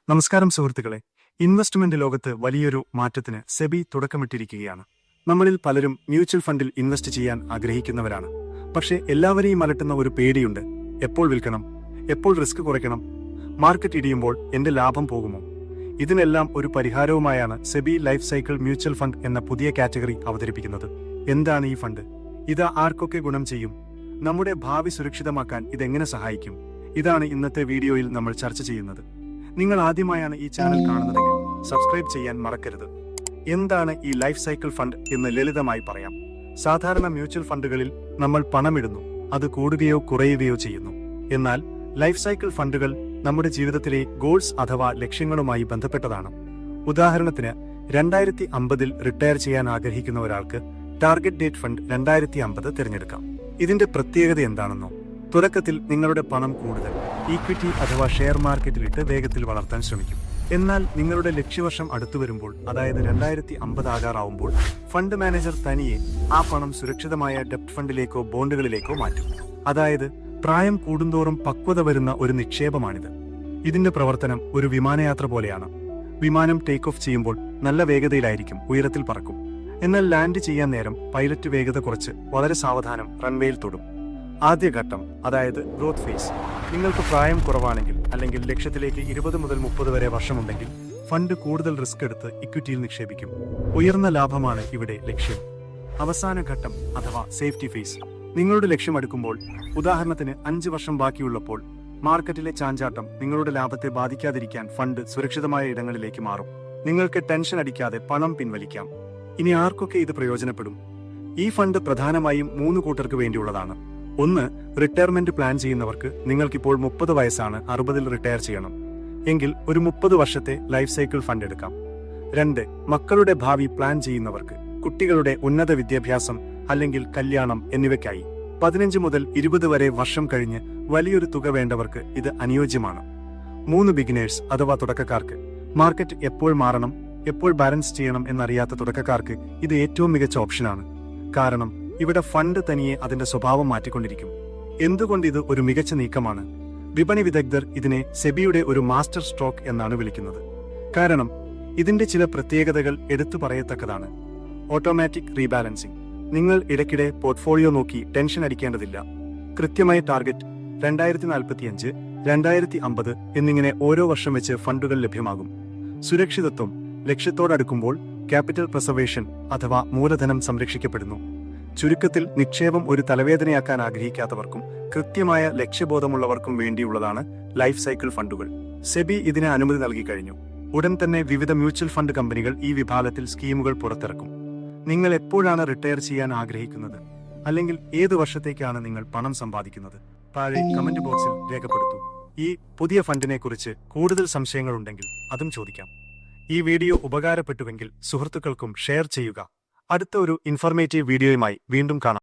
നമസ്കാരം സുഹൃത്തുക്കളെ. ഇൻവെസ്റ്റ്മെന്റ് ലോകത്ത് വലിയൊരു മാറ്റത്തിന് സെബി തുടക്കമിട്ടിരിക്കുകയാണ്. നമ്മളിൽ പലരും മ്യൂച്വൽ ഫണ്ടിൽ ഇൻവെസ്റ്റ് ചെയ്യാൻ ആഗ്രഹിക്കുന്നവരാണ്. പക്ഷേ എല്ലാവരെയും അലട്ടുന്ന ഒരു പേടിയുണ്ട്. എപ്പോൾ വിൽക്കണം, എപ്പോൾ റിസ്ക് കുറയ്ക്കണം, മാർക്കറ്റ് ഇടിയുമ്പോൾ എന്റെ ലാഭം പോകുമോ? ഇതിനെല്ലാം ഒരു പരിഹാരവുമായാണ് SEBI life cycle mutual fund എന്ന പുതിയ കാറ്റഗറി അവതരിപ്പിക്കുന്നത്. എന്താണ് ഈ ഫണ്ട്? ഇത് ആർക്കൊക്കെ ഗുണം ചെയ്യും? നമ്മുടെ ഭാവി സുരക്ഷിതമാക്കാൻ ഇതെങ്ങനെ സഹായിക്കും? ഇതാണ് ഇന്നത്തെ വീഡിയോയിൽ നമ്മൾ ചർച്ച ചെയ്യുന്നത്. നിങ്ങൾ ആദ്യമായാണ് ഈ ചാനൽ കാണുന്നതെങ്കിൽ സബ്സ്ക്രൈബ് ചെയ്യാൻ മറക്കരുത്. എന്താണ് ഈ ലൈഫ് സൈക്കിൾ ഫണ്ട് എന്ന് ലളിതമായി പറയാം. സാധാരണ മ്യൂച്വൽ ഫണ്ടുകളിൽ നമ്മൾ പണമിടുന്നു, അത് കൂടുകയോ കുറയുകയോ ചെയ്യുന്നു. എന്നാൽ ലൈഫ് സൈക്കിൾ ഫണ്ടുകൾ നമ്മുടെ ജീവിതത്തിലെ ഗോൾസ് അഥവാ ലക്ഷ്യങ്ങളുമായി ബന്ധപ്പെട്ടതാണ്. ഉദാഹരണത്തിന് 2050 റിട്ടയർ ചെയ്യാൻ ആഗ്രഹിക്കുന്ന ഒരാൾക്ക് ടാർഗറ്റ് ഡേറ്റ് ഫണ്ട് 2050 തിരഞ്ഞെടുക്കാം. ഇതിന്റെ പ്രത്യേകത എന്താണെന്നോ? തുടക്കത്തിൽ നിങ്ങളുടെ പണം കൂടുതൽ ഈക്വിറ്റി അഥവാ ഷെയർ മാർക്കറ്റിലിട്ട് വേഗത്തിൽ വളർത്താൻ ശ്രമിക്കും. എന്നാൽ നിങ്ങളുടെ ലക്ഷ്യവർഷം അടുത്തുവരുമ്പോൾ, അതായത് 2050 ആകാറാവുമ്പോൾ, ഫണ്ട് മാനേജർ തനിയെ ആ പണം സുരക്ഷിതമായ ഡെപ്റ്റ് ഫണ്ടിലേക്കോ ബോണ്ടുകളിലേക്കോ മാറ്റും. അതായത് പ്രായം കൂടുന്തോറും പക്വത വരുന്ന ഒരു നിക്ഷേപമാണിത്. ഇതിന്റെ പ്രവർത്തനം ഒരു വിമാനയാത്ര പോലെയാണ്. വിമാനം ടേക്ക് ഓഫ് ചെയ്യുമ്പോൾ നല്ല വേഗതയിലായിരിക്കും, ഉയരത്തിൽ പറക്കും. എന്നാൽ ലാൻഡ് ചെയ്യാൻ നേരം പൈലറ്റ് വേഗത കുറച്ച് വളരെ സാവധാനം റൺവേയിൽ തൊടും. ആദ്യഘട്ടം, അതായത് ഗ്രോത്ത് ഫേസ്. നിങ്ങൾക്ക് പ്രായം കുറവാണെങ്കിൽ അല്ലെങ്കിൽ ലക്ഷ്യത്തിലേക്ക് 20 മുതൽ 30 വരെ വർഷമുണ്ടെങ്കിൽ ഫണ്ട് കൂടുതൽ റിസ്ക് എടുത്ത് ഇക്വിറ്റിയിൽ നിക്ഷേപിക്കും. ഉയർന്ന ലാഭമാണ് ഇവിടെ ലക്ഷ്യം. അവസാന ഘട്ടം അഥവാ സേഫ്റ്റി ഫേസ്. നിങ്ങളുടെ ലക്ഷ്യം അടുക്കുമ്പോൾ, ഉദാഹരണത്തിന് 5 വർഷം ബാക്കിയുള്ളപ്പോൾ, മാർക്കറ്റിലെ ചാഞ്ചാട്ടം നിങ്ങളുടെ ലാഭത്തെ ബാധിക്കാതിരിക്കാൻ ഫണ്ട് സുരക്ഷിതമായ ഇടങ്ങളിലേക്ക് മാറും. നിങ്ങൾക്ക് ടെൻഷൻ അടിക്കാതെ പണം പിൻവലിക്കാം. ഇനി ആർക്കൊക്കെ ഇത് പ്രയോജനപ്പെടും? ഈ ഫണ്ട് പ്രധാനമായും 3 കൂട്ടർക്ക് വേണ്ടിയുള്ളതാണ്. 1. റിട്ടയർമെന്റ് പ്ലാൻ ചെയ്യുന്നവർക്ക്. നിങ്ങൾക്കിപ്പോൾ 30 വയസ്സാണ്, 60 റിട്ടയർ ചെയ്യണം എങ്കിൽ ഒരു 30 വർഷത്തെ ലൈഫ് സൈക്കിൾ ഫണ്ട് എടുക്കാം. 2. മക്കളുടെ ഭാവി പ്ലാൻ ചെയ്യുന്നവർക്ക്. കുട്ടികളുടെ ഉന്നത വിദ്യാഭ്യാസം അല്ലെങ്കിൽ കല്യാണം എന്നിവയ്ക്കായി 15 മുതൽ 20 വരെ വർഷം കഴിഞ്ഞ് വലിയൊരു തുക വേണ്ടവർക്ക് ഇത് അനുയോജ്യമാണ്. 3. ബിഗിനേഴ്സ് അഥവാ തുടക്കക്കാർക്ക്. മാർക്കറ്റ് എപ്പോൾ മാറണം, എപ്പോൾ ബാലൻസ് ചെയ്യണം എന്നറിയാത്ത തുടക്കക്കാർക്ക് ഇത് ഏറ്റവും മികച്ച ഓപ്ഷനാണ്. കാരണം ഇവിടെ ഫണ്ട് തനിയെ അതിന്റെ സ്വഭാവം മാറ്റിക്കൊണ്ടിരിക്കും. എന്തുകൊണ്ട് ഇത് ഒരു മികച്ച നീക്കമാണ്? വിപണി വിദഗ്ധർ ഇതിനെ സെബിയുടെ ഒരു മാസ്റ്റർ സ്ട്രോക്ക് എന്നാണ് വിളിക്കുന്നത്. കാരണം ഇതിന്റെ ചില പ്രത്യേകതകൾ എടുത്തു പറയത്തക്കതാണ്. Automatic rebalancing. നിങ്ങൾ ഇടയ്ക്കിടെ പോർട്ട്ഫോളിയോ നോക്കി ടെൻഷൻ അടിക്കേണ്ടതില്ല. കൃത്യമായ ടാർഗറ്റ് 2045, 2050 എന്നിങ്ങനെ ഓരോ വർഷം വെച്ച് ഫണ്ടുകൾ ലഭ്യമാകും. സുരക്ഷിതത്വം. ലക്ഷ്യത്തോടടുക്കുമ്പോൾ ക്യാപിറ്റൽ പ്രിസർവേഷൻ അഥവാ മൂലധനം സംരക്ഷിക്കപ്പെടുന്നു. ചുരുക്കത്തിൽ നിക്ഷേപം ഒരു തലവേദനയാക്കാൻ ആഗ്രഹിക്കാത്തവർക്കും കൃത്യമായ ലക്ഷ്യബോധമുള്ളവർക്കും വേണ്ടിയുള്ളതാണ് ലൈഫ് സൈക്കിൾ ഫണ്ടുകൾ. സെബി ഇതിന് അനുമതി നൽകി കഴിഞ്ഞു. ഉടൻ തന്നെ വിവിധ മ്യൂച്വൽ ഫണ്ട് കമ്പനികൾ ഈ വിഭാഗത്തിൽ സ്കീമുകൾ പുറത്തിറക്കും. നിങ്ങൾ എപ്പോഴാണ് റിട്ടയർ ചെയ്യാൻ ആഗ്രഹിക്കുന്നത്? അല്ലെങ്കിൽ ഏത് വർഷത്തേക്കാണ് നിങ്ങൾ പണം സമ്പാദിക്കുന്നത്? താഴെ കമന്റ് ബോക്സിൽ രേഖപ്പെടുത്തൂ. ഈ പുതിയ ഫണ്ടിനെ കുറിച്ച് കൂടുതൽ സംശയങ്ങളുണ്ടെങ്കിൽ അതും ചോദിക്കാം. ഈ വീഡിയോ ഉപകാരപ്പെട്ടുവെങ്കിൽ സുഹൃത്തുക്കൾക്കും ഷെയർ ചെയ്യുക. അടുത്ത ഒരു ഇൻഫർമേറ്റീവ് വീഡിയോയുമായി വീണ്ടും കാണാം.